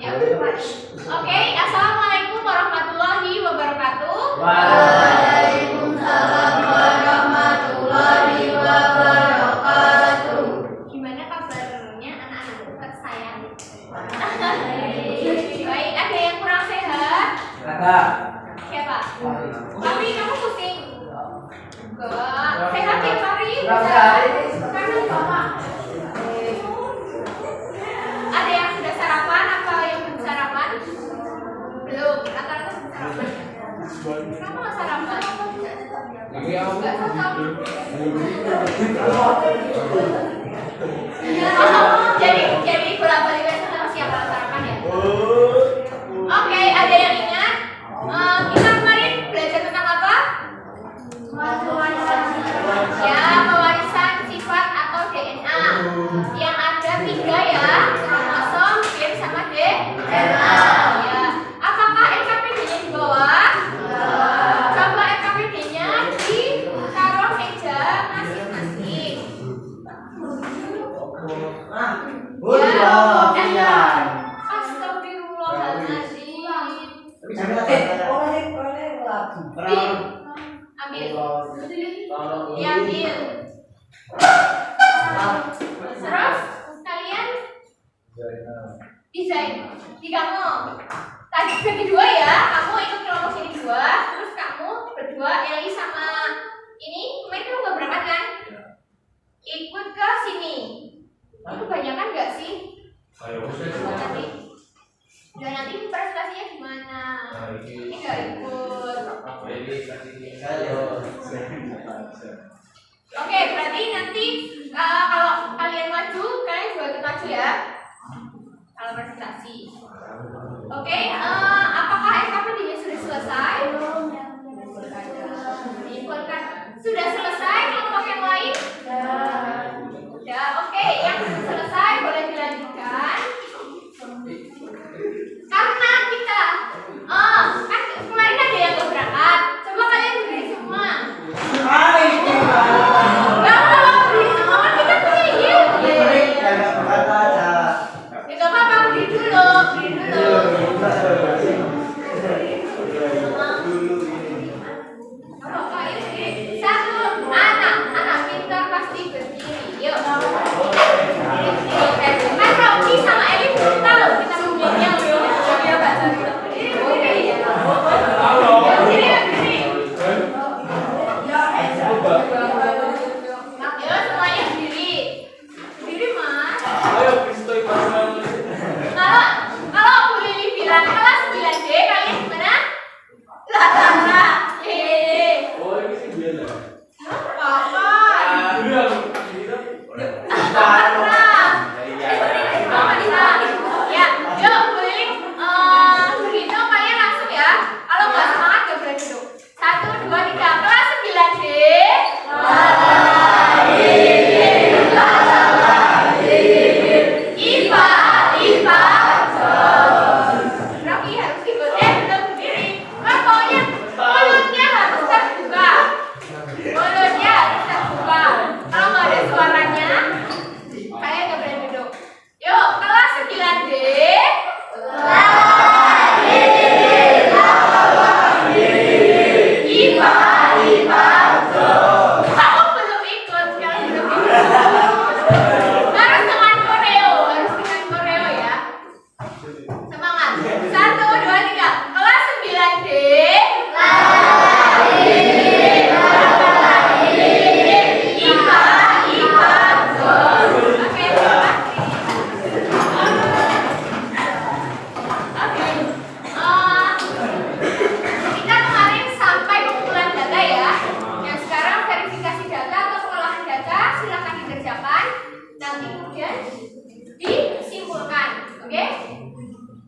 Ya, oke, assalamualaikum warahmatullahi wabarakatuh. Waalaikumsalam warahmatullahi wabarakatuh. Gimana kabarnya anak-anakku tersayang? Baik, ada yang kurang sehat? Ada. Siapa? Tapi kamu pusing? Enggak. Sehat tiap hari? Karena bapak. Ada yang sudah sarapan atau yang belum sarapan? Belum. Rata-rata belum sarapan. Kenapa nggak sarapan? Nggak cocok. Jadi bolak-balik aja sama siapa sarapan ya? Oke, ada yang ingat? Kita kemarin belajar tentang apa? Ya, pewarisan sifat atau DNA. Yang ada 3 ya, kromosom, gen, sama DNA. Ya. Apakah NKPD-nya di bawah? Coba NKPD-nya ditaruh meja masing-masing. Ya. Astagfirullahaladzim. Ambil. Diambil. Terus kalian desain di kamu. Tadi bagi 2 ya. Kamu ikut kelompok sini 2. Terus kamu berdua Eli sama ini. Kemarin kamu nggak berangkat kan? Ikut ke sini. Itu kebanyakan nggak sih? Nanti. Ya nanti presentasinya gimana? Ini nggak ikut. Oke, berarti nanti kalau kalian maju, kalian juga ikut maju ya. Kalau presentasi. Oke, apakah NKPD-nya sudah selesai? Diinfokan. Sudah selesai kelompok yang lain? Sudah. Oke, yang sudah selesai boleh dilanjutkan. Karena kita kan kemarin ada yang gak berangkat. Coba kalian berdiri semua. Kalau berdiri semua kan kita punya ide. Ya gak apa-apa, berdiri dulu. Satu, anak pintar pasti berdiri. Yuk. Kan Rocky sama Eli belum tahu kita ngomongnya belum. Ya bahasa kita berdiri. Yuk semuanya berdiri. Berdiri mas. Kalau Bu Lili bilang kelas 9D kalian gimana? Lah.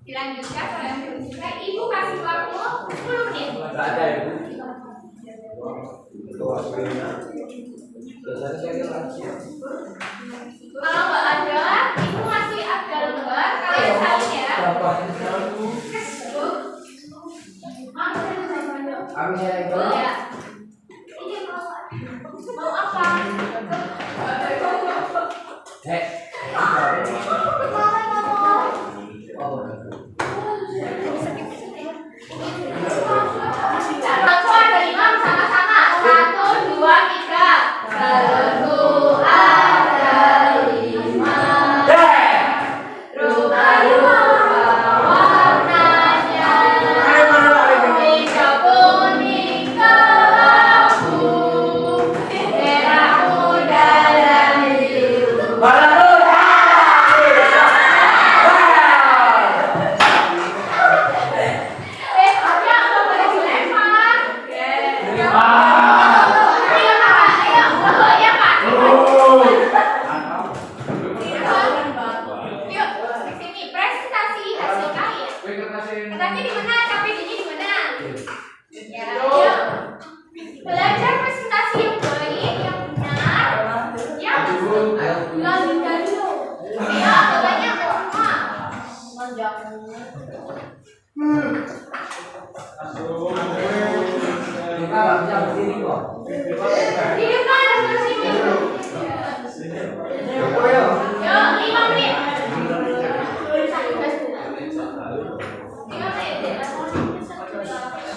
Dilanjutkan oleh yang berikutnya. Ibu kasih waktu 10 menit. Kalau nggak ada, ibu masih ada lembar. Kalian salin ya. Ya. Mau apa? Langsung ada 5 sama-sama. 1, 2, 3. Dalamku ada 5. Rupa-rupa warnanya. Hijau, kuning, kelabu. Merah, muda, dan biru.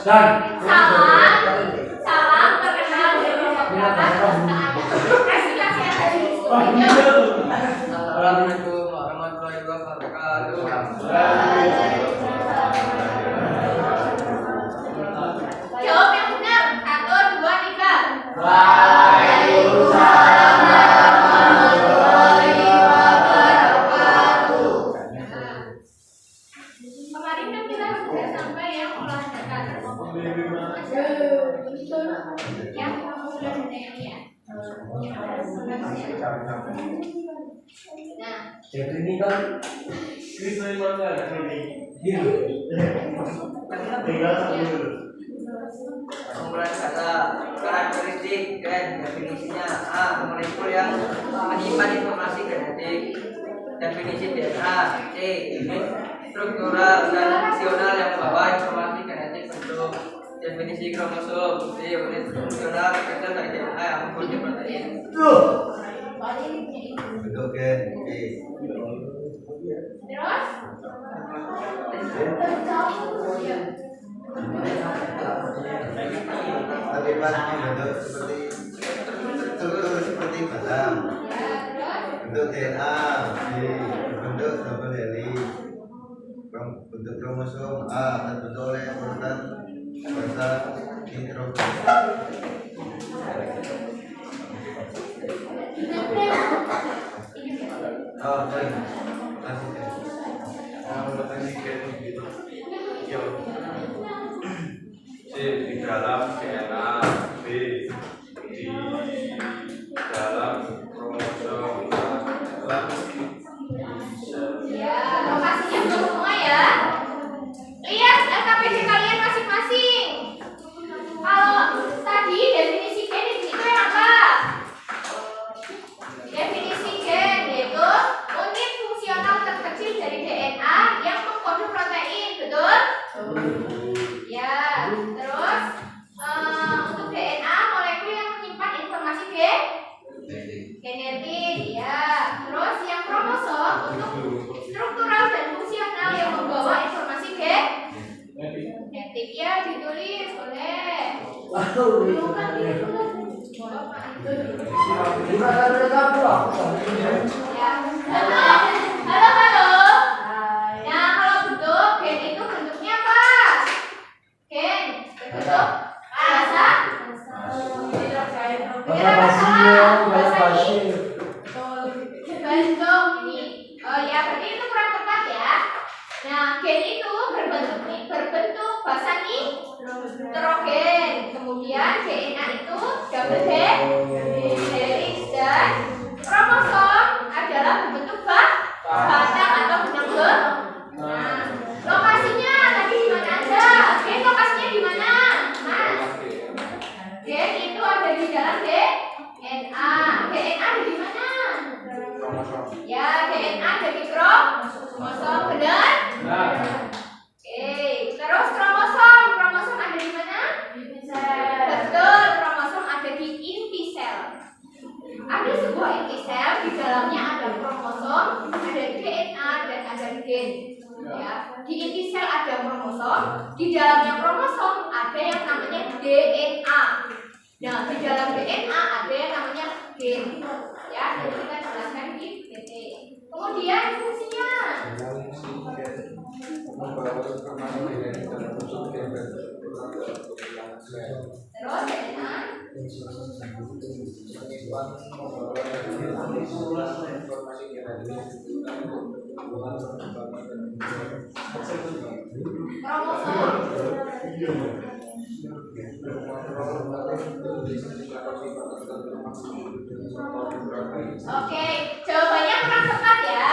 Salam perkenal Assalamualaikum warahmatullahi wabarakatuh. Jawab yang benar. 1, 2, 3. Waalaikumsalam warahmatullahi wabarakatuh. Kemarin kan kita sudah sampai yang olah data. Yang kamu sudah dengar ya. Nah, Jadi ini kan kumpulan kata karakteristik dan definisinya. A. Molekul yang menyimpan informasi genetik. Definisi DNA. C. Unit struktural dan fungsional yang membawa informasi genetik bentuk. Definisi kromosom. D. Unit fungsional vektor dari DNA yang mempunyai protein. Bentuk gen. terus Terlibat bentuk seperti struktur seperti badan. Bentuk DNA, bentuk double helix. Bentuk kromosom A terbentuk oleh protein basa nitrogen. Oh, baik. Masih ya. C di dalam DNA, B di dalam kromosom, A ya lokasinya belum semua ya. Lihat LKPD kalian masing-masing. Kalau tadi definisi gen itu yang apa? Definisi gen yaitu unit fungsional terkecil dari DNA yang mengkode protein, betul? Ya, terus untuk DNA molekul yang menyimpan informasi genetik, ya. Terus yang kromosom untuk struktural dan fungsional yang membawa informasi genetik, ya ditulis oleh. Ya. Halo. Nah, kalau bentuk gen itu bentuknya apa? Gen berbentuk basa. Bentuk ini. Oh ya, berarti itu kurang tepat ya. Nah, gen itu berbentuk basa nitrogen. Kemudian DNA itu double helix dan kromosom adalah berbentuk batang atau benang gen. Nah, lokasinya tadi di mana aja? Gen lokasinya di mana, Mas? Gen itu ada di dalam DNA. DNA ada di mana? Ya, DNA ada di kromosom, benar? Oke, terus kromosom ada di mana? Betul, kromosom ada di inti sel. Ada sebuah inti sel, di dalamnya ada kromosom, ada DNA dan ada gen. Ya, di inti sel ada kromosom, di dalamnya kromosom ada yang namanya DNA. Nah, di dalam DNA ada yang namanya gen. Ya, jadi kita jelaskan di DT. Kemudian fungsinya. Terus DNA. Oke, jawabannya kurang tepat ya.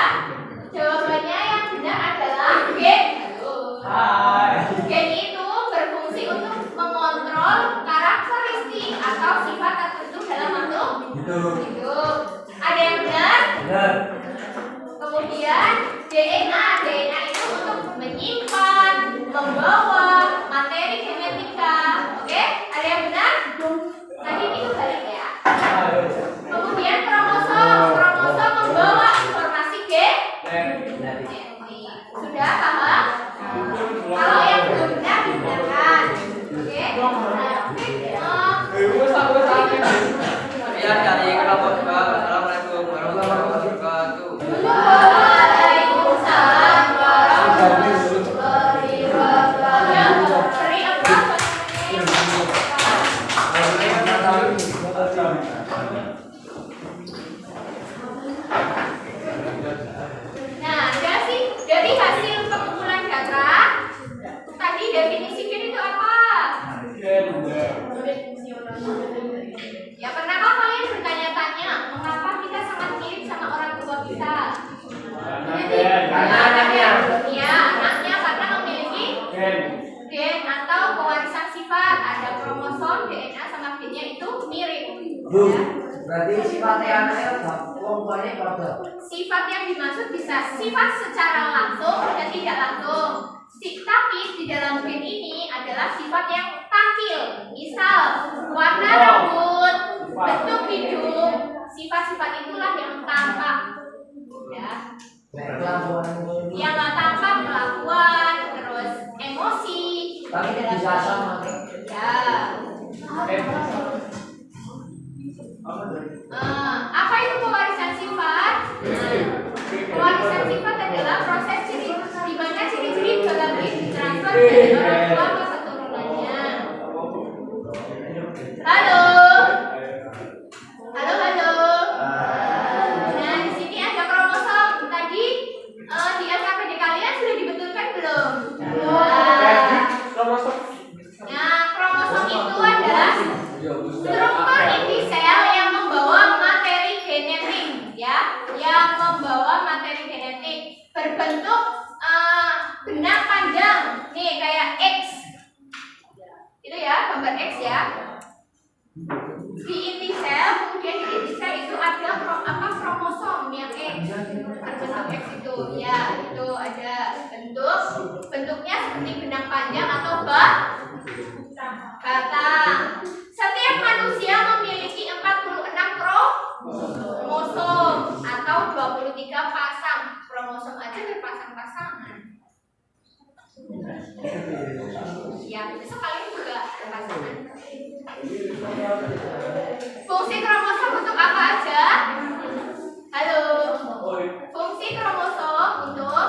Jawabannya yang benar adalah gen. Gen itu berfungsi untuk mengontrol karakteristik atau sifat tertentu dalam makhluk hidup. Ada yang benar? Kemudian DNA itu untuk menyimpan, membawa materi genetika. Oke, ada yang benar? Tadi itu balik ya. Kemudian kromosom membawa informasi genetik. Sudah paham? Kalau yang belum benar dibenarkan. Oke. Ya, dari kelompok 2. Assalamualaikum warahmatullahi wabarakatuh. Waalaikumsalam warahmatullahi wabarakatuh. Beri applause. Nah, dari hasil pengumpulan data tadi definisi gen itu apa? Ya, pernahkah kalian bertanya-tanya mengapa kita sangat mirip sama orang tua kita? Anaknya karena memiliki gen atau pewarisan sifat. Ada kromosom, DNA sama gennya itu mirip. Ya. Berarti sifatnya anaknya kelompoknya berapa? Sifat yang dimaksud bisa sifat secara langsung dan tidak langsung. Tapi di dalam gen ini adalah sifat yang tampil. Misal warna rambut, bentuk hidung, sifat-sifat itulah yang tampak. Ya. Yang nggak tampak kelakuan, terus emosi. Tapi bisa sama. Ya. Apa itu pewarisan sifat? Pewarisan sifat adalah proses di mana ciri-ciri biologis ditransfer dari orang tua ke keturunannya. Halo. Nah, di sini ada kromosom. Tadi di LKPD kalian sudah dibetulkan belum? Nah, kromosom itu adalah struktur inti sel yang membawa materi genetik, ya, yang membawa materi genetik berbentuk benang panjang, nih kayak X, itu ya, gambar X ya. Di inti sel, kemudian di inti sel itu ada kromosom yang X, berbentuk X itu, ya, itu ada bentuknya seperti benang panjang atau batang. Setiap manusia memiliki 46 kromosom atau 23 pasang kromosom aja berpasang-pasangan. Ya, besok kalian juga berpasangan. Fungsi kromosom untuk apa aja? Halo. Fungsi kromosom untuk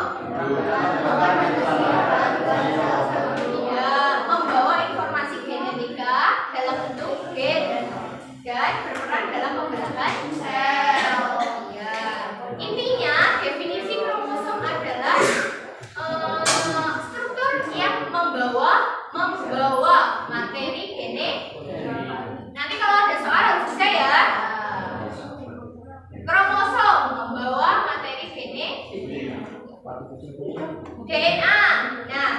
membawa informasi genetika dalam bentuk gen dan berperan dalam pembentukan sel. Ya. Intinya definisi kromosom adalah struktur yang membawa materi genetik. Nanti kalau ada soal harus bisa ya. Kromosom membawa materi genetik. DNA. Nah,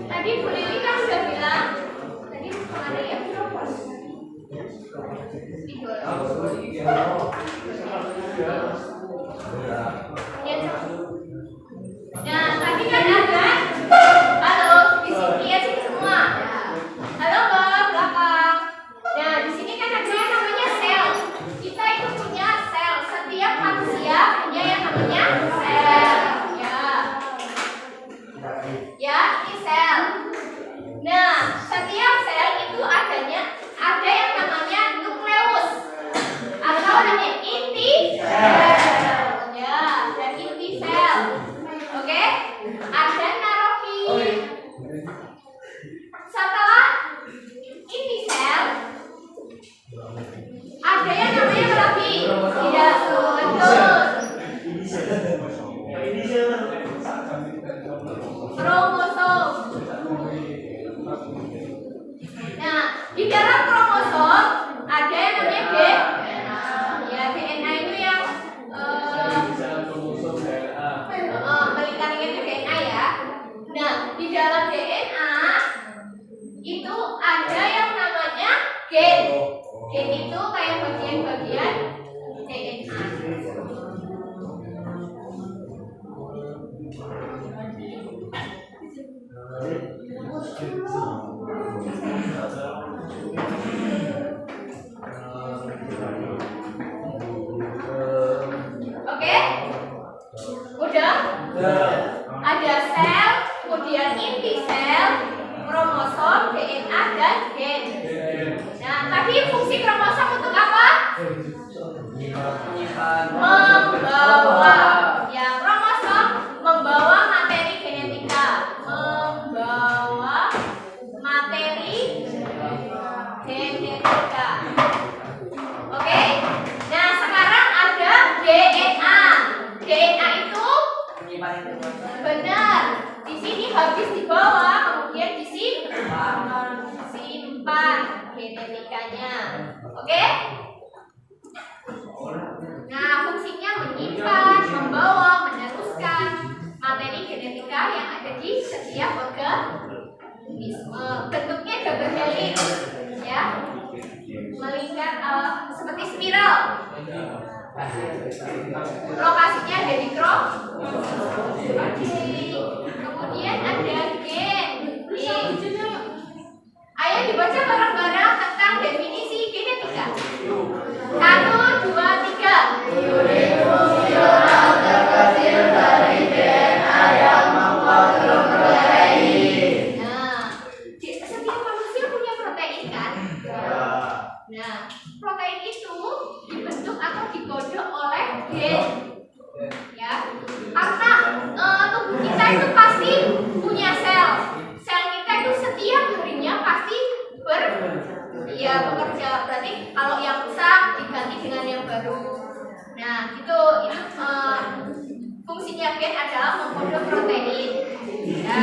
tadi Bu Lili kan sudah bilang tadi kemana ya? Nah, tadi kan ada halo di sini ya sini semua. Halo Bob. gen. Gen itu kayak bagian-bagian DNA. Oke? Udah? Ada sel, kemudian inti sel, kromosom, DNA, dan gen. Nah, tadi fungsi kromosom untuk apa? Membawa. Ya, kromosom membawa materi genetika. Membawa materi genetika. Oke? Nah, sekarang ada DNA. DNA itu benar. Di sini habis dibawa, kemudian disimpan genetikanya. Oke? Nah, fungsinya menyimpan, membawa, meneruskan materi genetika yang ada di setiap organisme. Bentuknya double helix, ya, melingkar seperti spiral. Lokasinya ada di kemudian ada gen. Ayo dibaca bareng-bareng tentang definisi genetika. 1, 2, 3. Fungsional terkecil dari DNA yang membuat protein. Nah, setiap manusia punya protein kan? Nah, protein itu dibentuk atau dikodok oleh gen. Ya, karena tubuh kita itu pasti punya sel. Sel kita itu setiap harinya pasti bekerja. Berarti kalau yang rusak diganti dengan yang baru. Nah, itu fungsinya gen adalah mengkodok protein. Ya,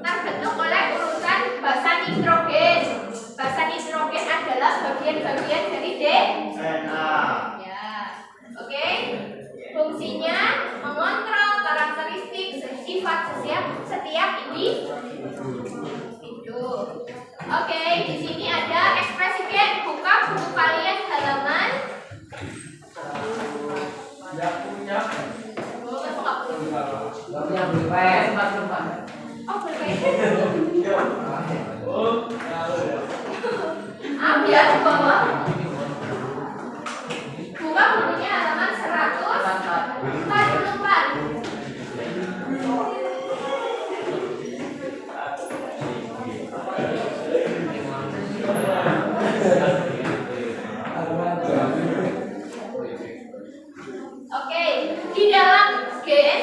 terbentuk oleh urusan basa nitrogen. Basa nitrogen adalah bagian-bagian dari DNA. Ya, oke. Fungsinya mengontrol karakteristik sifat setiap individu. Oke, di sini ada ekspresi gen. Buka buku kalian halaman. Oh, ambil ke bawah. Buka bukunya halaman 144. Oke, di dalam gen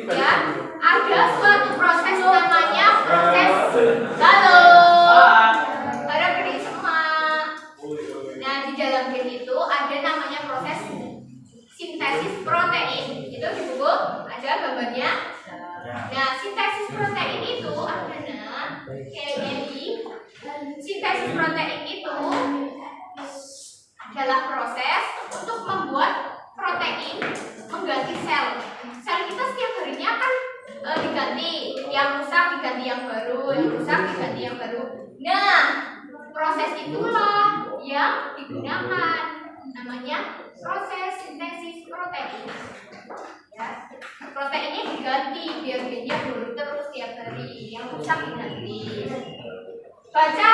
ya ada suatu proses namanya proses bareng berdiri semua. Nah, di dalam gen itu ada namanya proses sintesis protein. Itu di buku ada gambarnya. Nah, sintesis protein itu adalah sintesis protein itu adalah proses untuk membuat protein mengganti sel. Sel kita setiap harinya kan diganti, yang rusak diganti yang baru, yang rusak diganti yang baru. Nah, proses itulah yang digunakan, namanya proses sintesis protein. Ya, proteinnya diganti biar gennya baru terus tiap hari, yang rusak diganti. Baca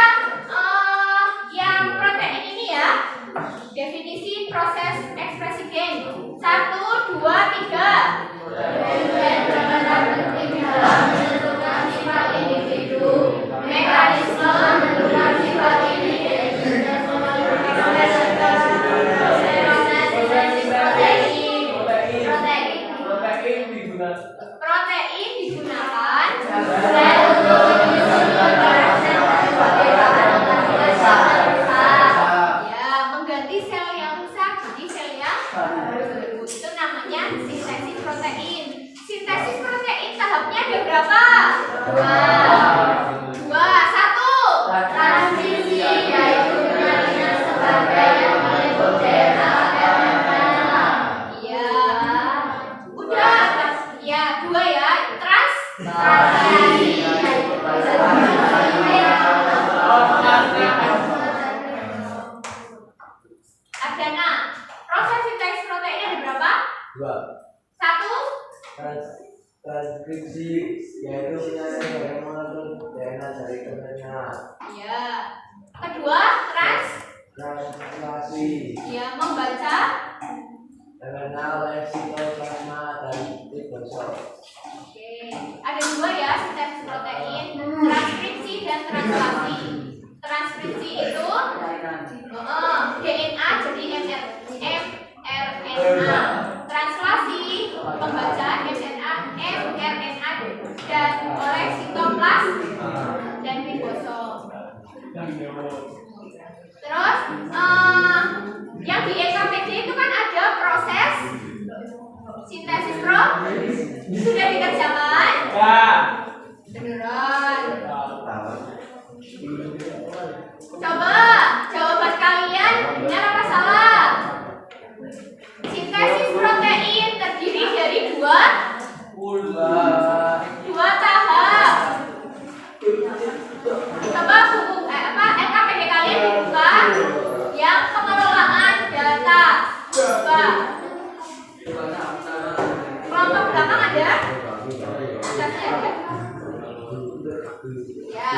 yang protein ini ya. Definisi proses ekspresi gen. 1, 2, 3. Menentukan sifat individu. Mekanisme menentukan sifat individu. Protein digunakan untuk menyusun karakteristik Transkripsi yaitu penyaringan yang mengatur DNA dari kontennya. Ya. Kedua, Translasi ya membaca. DNA oleh sitoplasma dari ribosom. Oke. Ada dua ya sintesis protein, transkripsi dan translasi. Transkripsi itu DNA jadi mRNA. Translasi membaca mRNA dan oleh sitoplasma dan ribosom. Terus yang di EKPD itu kan ada proses sintesis sudah dikerjakan? Beneran. Coba jawaban kalian benar apa salah? Sintesis protein terdiri dari dua tahap. Coba buku LKPD kalian dibuka yang pengelolaan data. Coba kelompok belakang ada? Dasnya ada? Ya,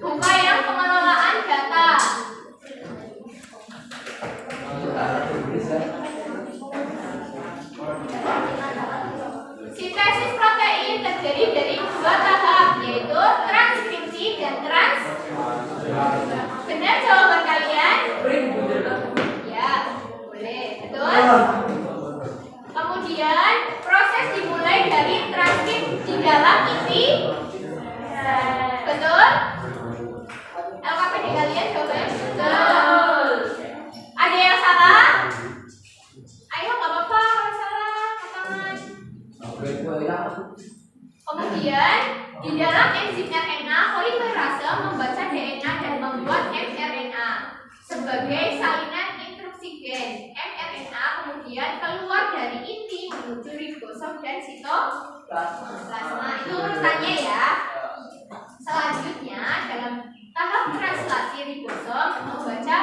buka yang pengelolaan data. Sintesis protein terdiri dari dua tahap, yaitu transkripsi dan benar jawaban kalian? Ya, boleh, betul. Kemudian proses dimulai dari transkrip di dalam inti. Betul? LKPD kalian jawabannya betul. Ada yang salah? Ayo, nggak apa-apa kalau salah, katakan. Kemudian di dalam enzim RNA, polimerase membaca DNA dan membuat mRNA sebagai salinan instruksi gen. mRNA kemudian keluar dari inti menuju ribosom dan sitoplasma. Itu urutannya ya. Selanjutnya dalam tahap translasi ribosom membaca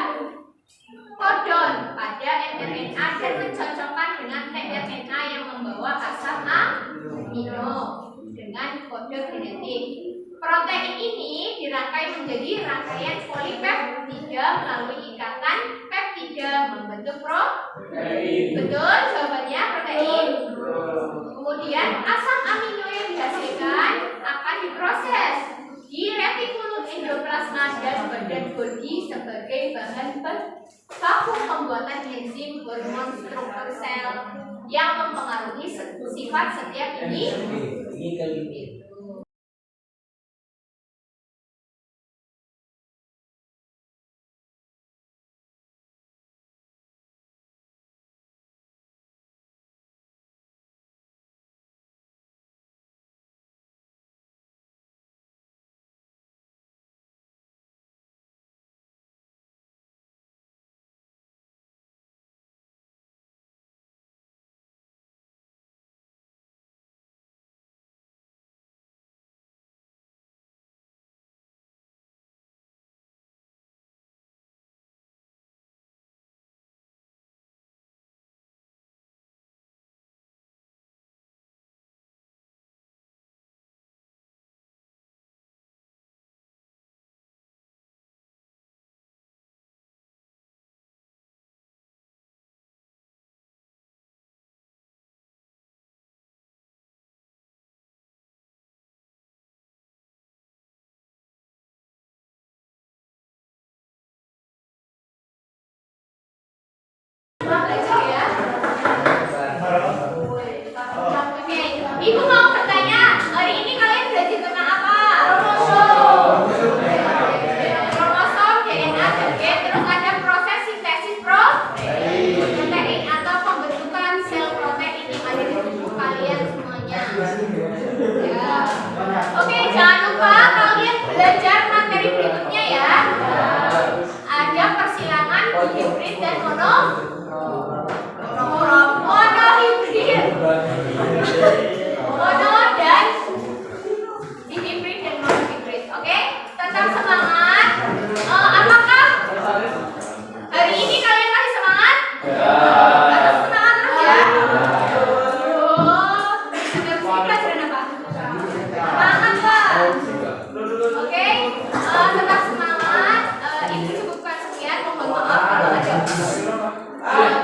kodon pada mRNA dan mencocokkan dengan tRNA yang membawa asam amino dengan kode genetik. Protein ini dirangkai menjadi rangkaian polipeptida melalui ikatan peptida membentuk protein. Betul jawabannya protein. Kemudian asam amino yang dihasilkan akan diproses di retikulum endoplasma dan badan Golgi sebagai bahan baku pembuatan enzim hormon struktur sel yang mempengaruhi sifat setiap individu. C